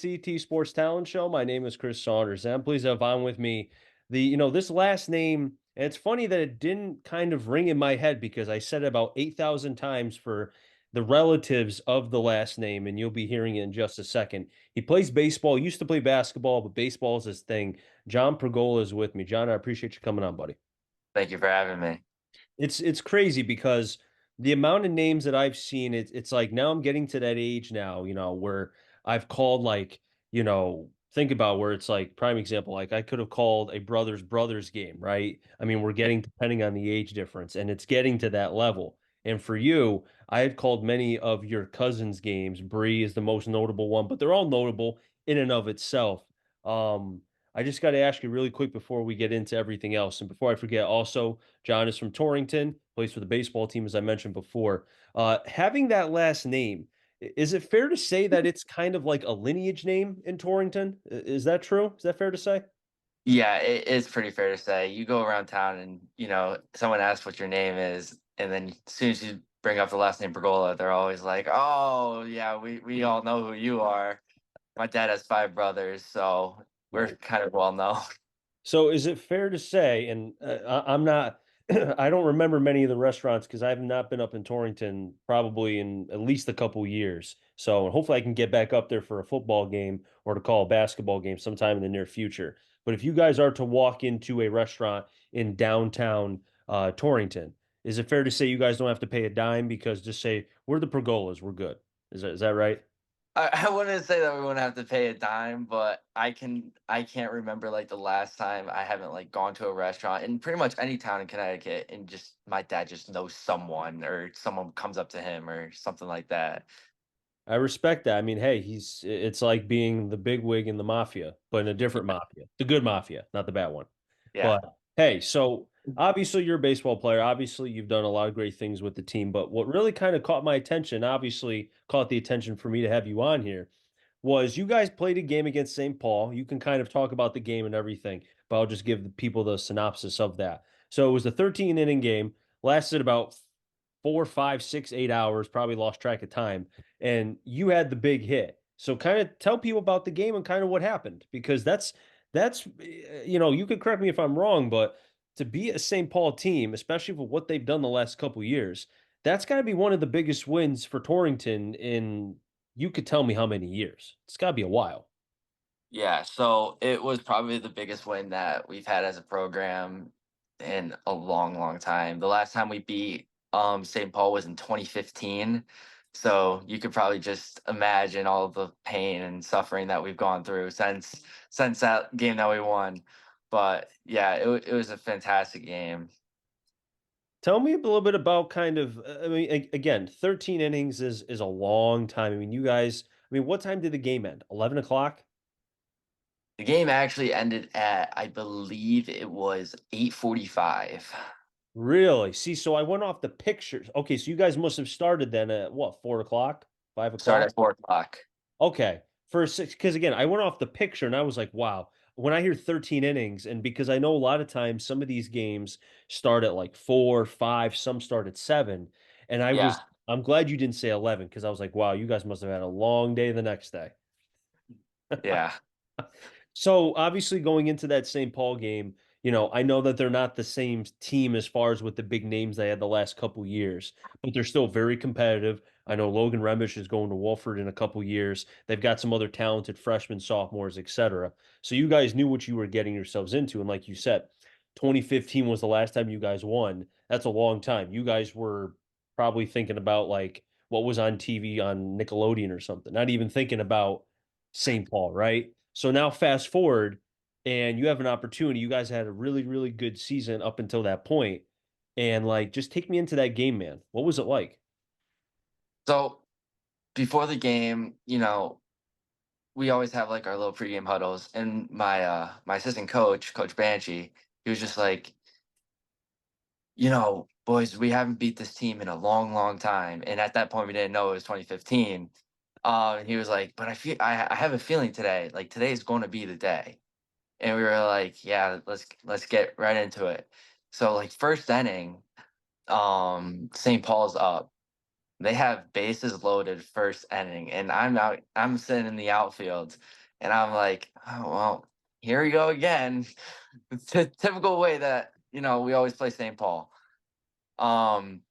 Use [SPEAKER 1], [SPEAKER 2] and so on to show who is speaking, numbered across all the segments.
[SPEAKER 1] CT Sports Talent Show. My name is Chris Saunders, and I'm pleased to have on with me this last name. And it's funny that it didn't kind of ring in my head because I said it about 8,000 times for the relatives of the last name, and you'll be hearing it in just a second. He plays baseball, used to play basketball, but baseball is his thing. John Pergola is with me. John, I appreciate you coming on, buddy.
[SPEAKER 2] Thank you for having me.
[SPEAKER 1] It's crazy because the amount of names that I've seen, it's like now I'm getting to that age now, where I've called like, think about where it's like prime example, like I could have called a brothers game, right? I mean, we're
[SPEAKER 2] Yeah.
[SPEAKER 1] getting depending on the age difference, and it's getting to that level. And for you, I had called many of your cousins' games. Bree is the most notable one, but they're all notable in and of itself. Um, I just got to ask you really quick before we get into everything else, and before I forget, also John is from Torrington, plays for the baseball team, as I mentioned before. Having that last name, is it fair to say that it's kind of like a lineage name in Torrington? Is that true? Is that fair to say?
[SPEAKER 2] Yeah, it is pretty fair to say. You go around town and, someone asks what your name is, and then as soon as you bring up the last name Pergola, they're always like, "Oh, yeah, we all know who you are." My dad has 5 brothers, so we're
[SPEAKER 1] Right.
[SPEAKER 2] kind of well known.
[SPEAKER 1] So is it fair to say, and I'm not, I don't remember many of the restaurants because I've not been up in Torrington probably in at least a couple years. So hopefully I can get back up there for a football game or to call a basketball game sometime in the near future. But if you guys are to walk into a restaurant in downtown Torrington, is it fair to say you guys don't have to pay a dime because just say we're the Pergolas, we're good. Is that right?
[SPEAKER 2] I wouldn't say that we wouldn't have to pay a dime, but I can't remember like the last time I haven't like gone to a restaurant in pretty much any town in Connecticut and just my dad just knows someone or someone comes up to him or something like that.
[SPEAKER 1] I respect that. I mean, hey, it's like being the big wig in the mafia, but in a different mafia. The good mafia, not the bad one.
[SPEAKER 2] Yeah.
[SPEAKER 1] But hey, so obviously you're a baseball player. Obviously you've done a lot of great things with the team, but what really kind of caught my attention, obviously caught the attention for me to have you on here, was you guys played a game against St. Paul. You can kind of talk about the game and everything, but I'll just give the people the synopsis of that. So it was a 13 inning game, lasted about 4, 5, 6, 8 hours, probably lost track of time, and you had the big hit. So kind of tell people about the game and kind of what happened because that's you could correct me if I'm wrong, but to be a St. Paul team, especially for what they've done the last couple years, that's got to be one of the biggest wins for Torrington in you could tell me how many years. It's got to be a while.
[SPEAKER 2] Yeah, so it was probably the biggest win that we've had as a program in a long, long time. The last time we beat St. Paul was in 2015. So you could probably just imagine all of the pain and suffering that we've gone through since that game that we won. But yeah, it was a fantastic game.
[SPEAKER 1] Tell me a little bit about kind of I mean again, 13 innings is a long time. I mean, you guys, I mean, what time did the game end? 11 o'clock?
[SPEAKER 2] The game actually ended at I believe it was 8:45.
[SPEAKER 1] Really? See, so I went off the pictures. Okay, so you guys must have started then at what, 4 o'clock, five
[SPEAKER 2] Started
[SPEAKER 1] o'clock?
[SPEAKER 2] at 4 o'clock.
[SPEAKER 1] Okay. For six, because again, I went off the picture and I was like, wow. When I hear 13 innings, and because I know a lot of times some of these games start at like 4, 5, some start at 7. And
[SPEAKER 2] Yeah,
[SPEAKER 1] I'm glad you didn't say 11 because I was like, wow, you guys must have had a long day the next day.
[SPEAKER 2] yeah.
[SPEAKER 1] So obviously going into that St. Paul game, I know that they're not the same team as far as with the big names they had the last couple years, but they're still very competitive. I know Logan Remish is going to Wolford in a couple years. They've got some other talented freshmen, sophomores, etc. So you guys knew what you were getting yourselves into. And like you said, 2015 was the last time you guys won. That's a long time. You guys were probably thinking about like what was on TV on Nickelodeon or something, not even thinking about St. Paul, right? So now fast forward and you have an opportunity. You guys had a really, really good season up until that point. And like just take me into that game, man. What was it like?
[SPEAKER 2] So before the game, we always have like our little pregame huddles, and my assistant coach, Coach Banshee, he was just like, boys, we haven't beat this team in a long, long time. And at that point, we didn't know it was 2015. He was like, but I have a feeling today, like today is going to be the day. And we were like, yeah, let's get right into it. So like first inning, St. Paul's up. They have bases loaded first inning, and I'm sitting in the outfield, and I'm like, "Oh, well, here we go again." It's a typical way that, we always play St. Paul. Um,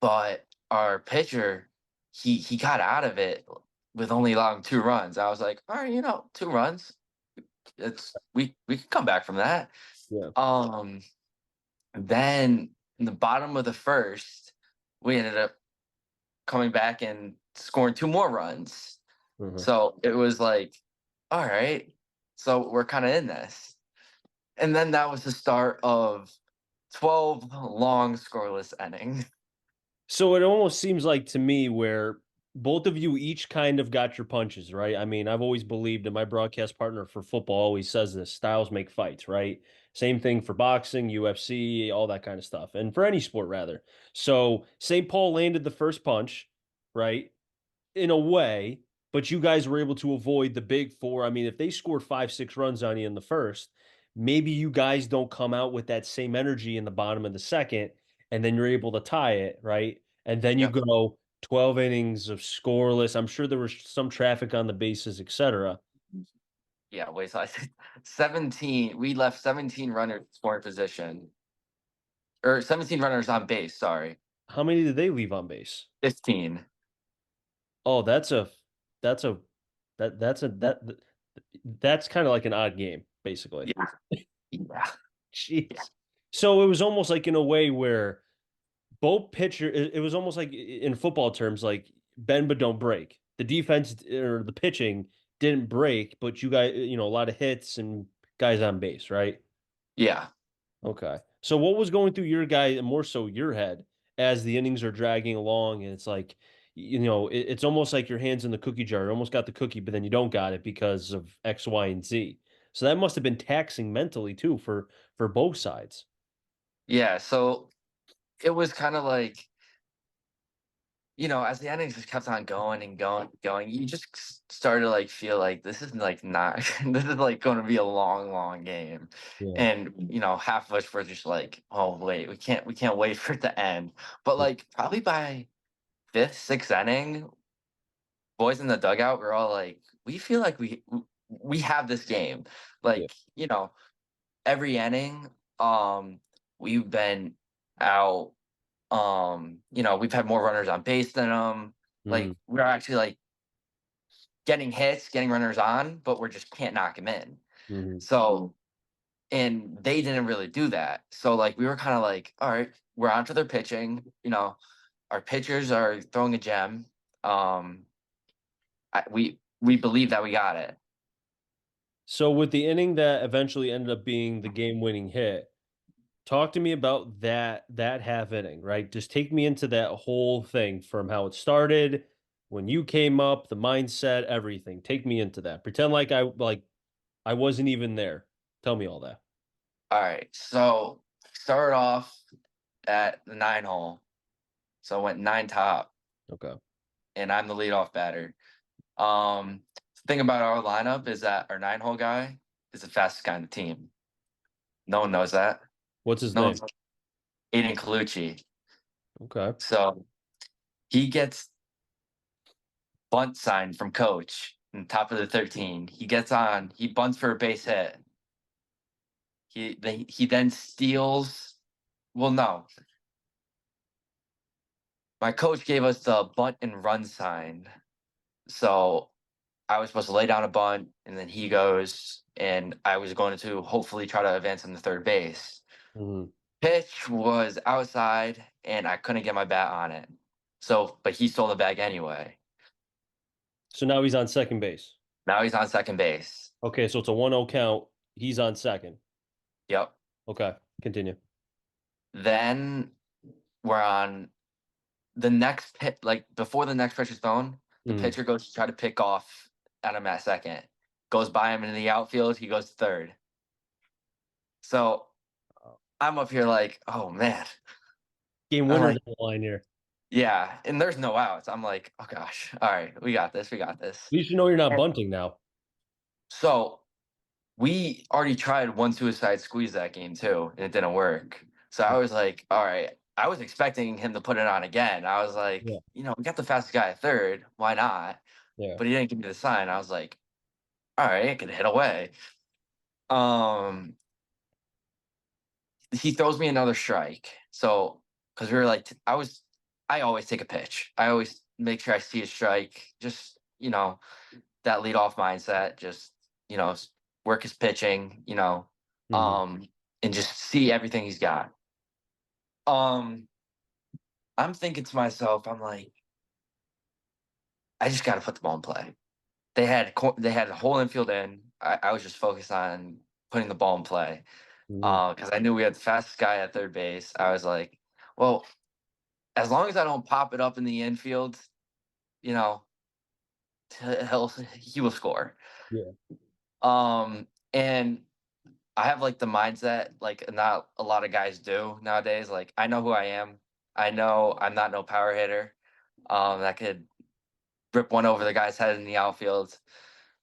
[SPEAKER 2] but our pitcher, he got out of it with only allowing 2 runs. I was like, "All right, 2 runs. We can come back from that."
[SPEAKER 1] Yeah.
[SPEAKER 2] Um, then in the bottom of the first, we ended up coming back and scoring 2 more runs.
[SPEAKER 1] Mhm.
[SPEAKER 2] So it was like, all right, so we're kind of in this. And then that was the start of 12 long scoreless innings.
[SPEAKER 1] So it almost seems like to me where both of you each kind of got your punches, right? I mean, I've always believed, and my broadcast partner for football always says this: styles make fights, right? Same thing for boxing, UFC, all that kind of stuff, and for any sport, rather. So St. Paul landed the first punch, right? In a way, but you guys were able to avoid the big four. I mean, if they scored 5, 6 runs on you in the first, maybe you guys don't come out with that same energy in the bottom of the second, and then you're able to tie it, right? And then you
[SPEAKER 2] Yep.
[SPEAKER 1] go 12 innings of scoreless. I'm sure there was some traffic on the bases, etc.
[SPEAKER 2] Yeah, wait, so I said 17. We left 17 runners scoring position, or 17 runners on base, sorry.
[SPEAKER 1] How many did they leave on base?
[SPEAKER 2] 15.
[SPEAKER 1] Oh, that's a that's kind of like an odd game, basically.
[SPEAKER 2] Yeah. Yeah. Yeah.
[SPEAKER 1] Jeez. So it was almost like in a way where both pitcher it was almost like in football terms like bend but don't break. The defense or the pitching didn't break, but you guys, a lot of hits and guys on base, right?
[SPEAKER 2] Yeah.
[SPEAKER 1] Okay. So what was going through your guy and more so your head as the innings are dragging along and it's like it's almost like your hands in the cookie jar. You almost got the cookie, but then you don't got it because of X, Y, and Z. So that must have been taxing mentally too for both sides.
[SPEAKER 2] Yeah. So it was kind of like, as the innings just kept on going and going and going, you just started to like feel like this is like not this is like going to be a long, long game.
[SPEAKER 1] Yeah.
[SPEAKER 2] And half of us were just like, oh wait, we can't wait for it to end. But like probably by fifth, sixth inning, boys in the dugout were all like, we feel like we have this game.
[SPEAKER 1] Yeah.
[SPEAKER 2] Like, every inning, we've been out. We've had more runners on base than them.
[SPEAKER 1] Mhm.
[SPEAKER 2] Like we're actually like getting hits, getting runners on, but we're just can't knock them in.
[SPEAKER 1] Mhm.
[SPEAKER 2] So, and they didn't really do that. So like we were kind of like, all right, we're on to their pitching. Our pitchers are throwing a gem. Um, we believe that we got it.
[SPEAKER 1] So with the inning that eventually ended up being the game-winning hit, talk to me about that half inning, right? Just take me into that whole thing from how it started, when you came up, the mindset, everything. Take me into that. Pretend like I wasn't even there. Tell me all that.
[SPEAKER 2] All right, so started off at the 9 hole, so I went 9 top,
[SPEAKER 1] Okay.
[SPEAKER 2] and I'm the leadoff batter. The thing about our lineup is that our 9 hole guy is the fastest guy on the team. No one knows that.
[SPEAKER 1] What's his
[SPEAKER 2] No
[SPEAKER 1] name?
[SPEAKER 2] one's Aiden Colucci.
[SPEAKER 1] Okay.
[SPEAKER 2] So he gets bunt sign from coach in the top of the 13. He gets on, he bunts for a base hit. He then steals. Well, no, my coach gave us the bunt and run sign. So I was supposed to lay down a bunt, and then he goes, and I was going to hopefully try to advance him to third base.
[SPEAKER 1] Mhm.
[SPEAKER 2] Pitch was outside, and I couldn't get my bat on it. So, but he stole the bag anyway.
[SPEAKER 1] So now he's on second base.
[SPEAKER 2] Now he's on second base.
[SPEAKER 1] Okay, so it's a 1-0 count. He's on second.
[SPEAKER 2] Yep.
[SPEAKER 1] Okay, continue.
[SPEAKER 2] Then we're on the next pit. Like before the next pitch is thrown, the
[SPEAKER 1] Mhm.
[SPEAKER 2] pitcher goes to try to pick off at him at second. Goes by him in the outfield. He goes to third. So I'm up here like, oh man.
[SPEAKER 1] Game
[SPEAKER 2] I'm
[SPEAKER 1] winner's
[SPEAKER 2] like,
[SPEAKER 1] on the line here.
[SPEAKER 2] yeah. And there's no outs. I'm like, oh gosh. All right, we got this. We got
[SPEAKER 1] At
[SPEAKER 2] this.
[SPEAKER 1] least you know you're not
[SPEAKER 2] And
[SPEAKER 1] bunting now.
[SPEAKER 2] so we already tried one suicide squeeze that game too, and it didn't work. So I was like, all right, I was expecting him to put it on again. I was like,
[SPEAKER 1] Yeah,
[SPEAKER 2] we got the fastest guy at third. Why not?
[SPEAKER 1] yeah.
[SPEAKER 2] But he didn't give me the sign. I was like, all right, I could hit away. Um, he throws me another strike. So, because we were like, I always take a pitch. I always make sure I see a strike. Just, that lead off mindset. Just, you know, s- work his pitching,
[SPEAKER 1] Mhm.
[SPEAKER 2] um, and just see everything he's got. Um, I'm thinking to myself, I'm like, I just got to put the ball in play. They had a whole infield in. I was just focused on putting the ball in play
[SPEAKER 1] Mhm.
[SPEAKER 2] because I knew we had the fastest guy at third base. I was like, well, as long as I don't pop it up in the infield, you know, he will score.
[SPEAKER 1] Yeah.
[SPEAKER 2] And I have like the mindset like not a lot of guys do nowadays. Like I know who I am. I know I'm not no power hitter. That could rip one over the guy's head in the outfield.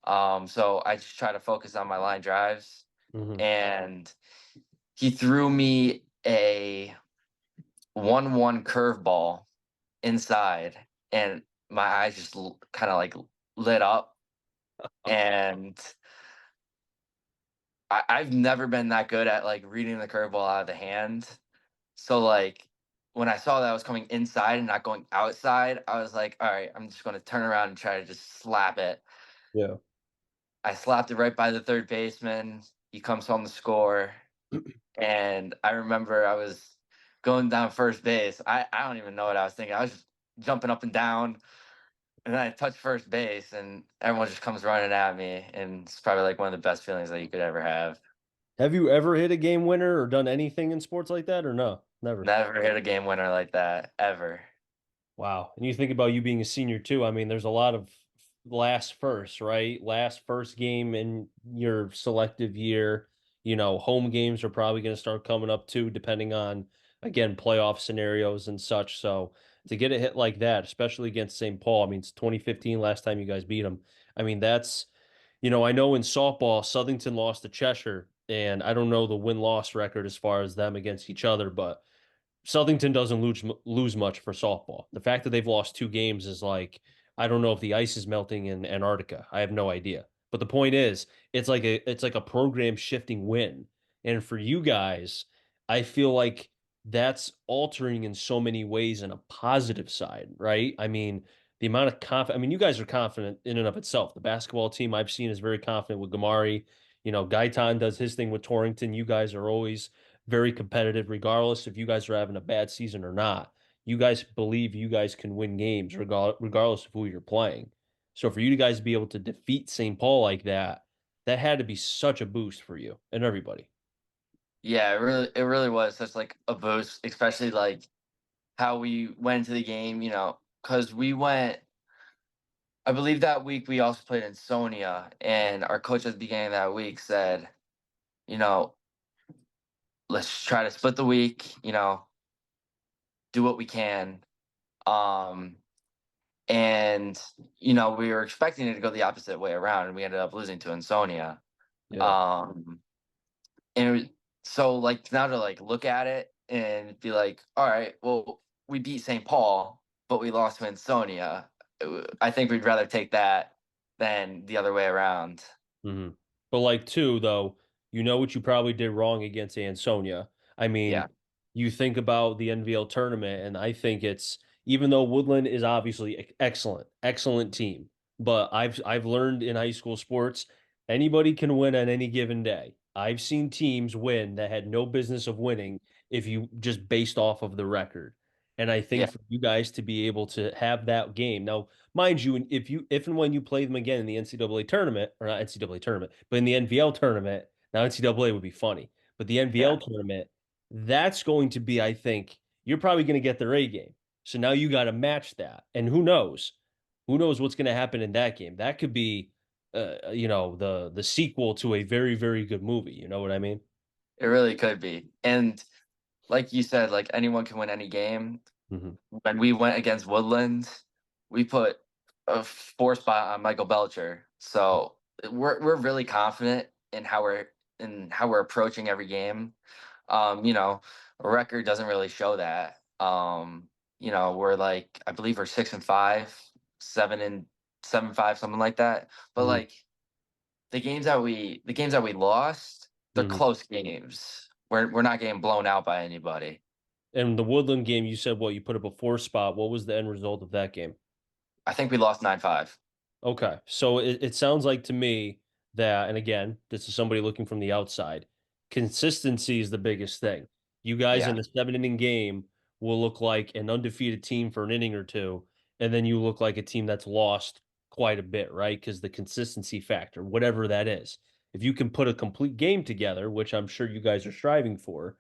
[SPEAKER 2] So I just try to focus on my line drives.
[SPEAKER 1] Mhm.
[SPEAKER 2] And he threw me a 1-1 curveball inside, and my eyes just kind of like lit up. And I've never been that good at like reading the curveball out of the hand. So like when I saw that I was coming inside and not going outside, I was like, all right, I'm just going to turn around and try to just slap it.
[SPEAKER 1] Yeah.
[SPEAKER 2] I slapped it right by the third baseman. He comes home to score. And I remember I was going down first base. I don't even know what I was thinking. I was just jumping up and down, and then I touched first base, and everyone just comes running at me. And it's probably like one of the best feelings that you could ever have.
[SPEAKER 1] Have you ever hit a game winner or done anything in sports like that or no? Never.
[SPEAKER 2] Never hit a game winner like that ever.
[SPEAKER 1] Wow. And you think about you being a senior too. I mean, there's a lot of last first, right? Last first game in your selective year. Home games are probably going to start coming up too, depending on, again, playoff scenarios and such. So to get a hit like that, especially against St. Paul, I mean, it's 2015 last time you guys beat them. I mean, I know in softball, Southington lost to Cheshire, and I don't know the win-loss record as far as them against each other, but Southington doesn't lose much for softball. The fact that they've lost two games is like I don't know if the ice is melting in Antarctica. I have no idea. But the point is, it's like a program shifting win. And for you guys, I feel like that's altering in so many ways in a positive side, right? I mean, the amount of confidence. I mean, you guys are confident in and of itself. The basketball team I've seen is very confident with Gamari. Gaitan does his thing with Torrington. You guys are always very competitive, regardless if you guys are having a bad season or not. You guys believe you guys can win games regardless of who you're playing. So for you guys to be able to defeat St. Paul like that, that had to be such a boost for you and everybody.
[SPEAKER 2] Yeah, it really was such like a boost, especially like how we went into the game. Because we went. I believe that week we also played in Sonia, and our coach at the beginning of that week said, you know, let's try to split the week. Do what we can. Um, and we were expecting it to go the opposite way around, and we ended up losing to Insonia.
[SPEAKER 1] Yeah.
[SPEAKER 2] Um, and so like now to like look at it and be like, all right, well, we beat St. Paul, but we lost to Insonia. I think we'd rather take that than the other way around.
[SPEAKER 1] hmm But like too, though, you know what you probably did wrong against Ansonia. I
[SPEAKER 2] Yeah,
[SPEAKER 1] mean, you think about the NVL tournament, and I think it's even though Woodland is obviously excellent, excellent team, but I've learned in high school sports, anybody can win on any given day. I've seen teams win that had no business of winning if you just based off of the record. And I think
[SPEAKER 2] yeah,
[SPEAKER 1] for you guys to be able to have that game now, mind you, if and when you play them again in the NCAA tournament, or not NCAA tournament, but in the NVL tournament, now NCAA would be funny, but the
[SPEAKER 2] yeah.
[SPEAKER 1] NVL tournament, that's going to be, I think, you're probably going to get their A game. So now you got to match that, and who knows? Who knows what's going to happen in that game? That could be, the sequel to a very very good movie. You know what I mean?
[SPEAKER 2] It really could be. And like you said, like anyone can win any game.
[SPEAKER 1] hmm
[SPEAKER 2] When we went against Woodland, we put a 4 spot on Michael Belcher. So we're really confident in how we're approaching every game. A record doesn't really show that. Um, we're like, I believe we're 6-5, 7-5, something like that. But
[SPEAKER 1] Mhm,
[SPEAKER 2] like the games that we lost, they're
[SPEAKER 1] mhm.
[SPEAKER 2] close games. We're not getting blown out by anybody.
[SPEAKER 1] And the Woodland game, you said what you put up a 4 spot. What was the end result of that game?
[SPEAKER 2] I think we lost 9-5.
[SPEAKER 1] Okay. So it sounds like to me that, and again, this is somebody looking from the outside, consistency is the biggest thing. You guys
[SPEAKER 2] Yeah.
[SPEAKER 1] in a 7 inning game will look like an undefeated team for an inning or two, and then you look like a team that's lost quite a bit, right? Because the consistency factor, whatever that is. If you can put a complete game together, which I'm sure you guys are striving for,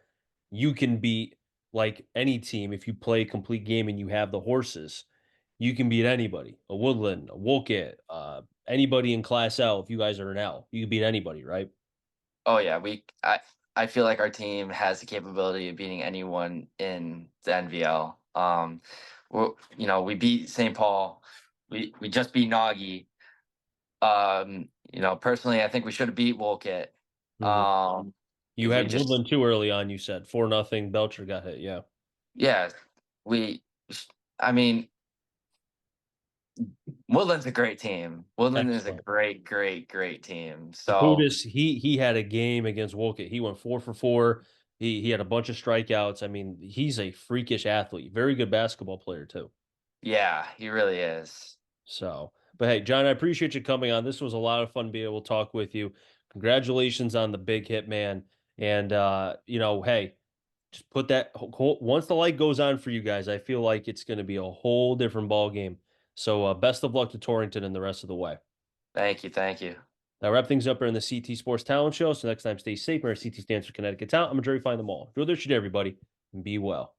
[SPEAKER 1] you can beat like any team if you play a complete game and you have the horses. You can beat anybody, a Woodland, a Wolcott, anybody in Class L. If you guys are an L, you can beat anybody, right?
[SPEAKER 2] Oh yeah, I feel like our team has the capability of beating anyone in the NVL. We beat St. Paul. We just beat Nagy. Personally, I think we should have beat Wolcott.
[SPEAKER 1] Mhm.
[SPEAKER 2] Um,
[SPEAKER 1] You
[SPEAKER 2] we
[SPEAKER 1] had
[SPEAKER 2] just
[SPEAKER 1] Woodland too early on. You said 4-0. Belcher got hit. Yeah,
[SPEAKER 2] yeah, we. I mean, Woodland's a great team. Woodland is a
[SPEAKER 1] excellent.
[SPEAKER 2] great, great, great team. So
[SPEAKER 1] Budis, he had a game against Wolcott. He went 4 for 4. He had a bunch of strikeouts. I mean, he's a freakish athlete. Very good basketball player too.
[SPEAKER 2] yeah, he really is.
[SPEAKER 1] So, but hey, John, I appreciate you coming on. This was a lot of fun being able to talk with you. Congratulations on the big hit, man. And hey, just put that once the light goes on for you guys, I feel like it's going to be a whole different ball game. So, best of luck to Torrington and the rest of the way.
[SPEAKER 2] Thank you, thank you.
[SPEAKER 1] Now, wrap things up here in the CT Sports Talent Show. So next time, stay safe. Remember, CT stands for Connecticut Talent. I'm a jury find them all. Enjoy their shit, everybody, and be well.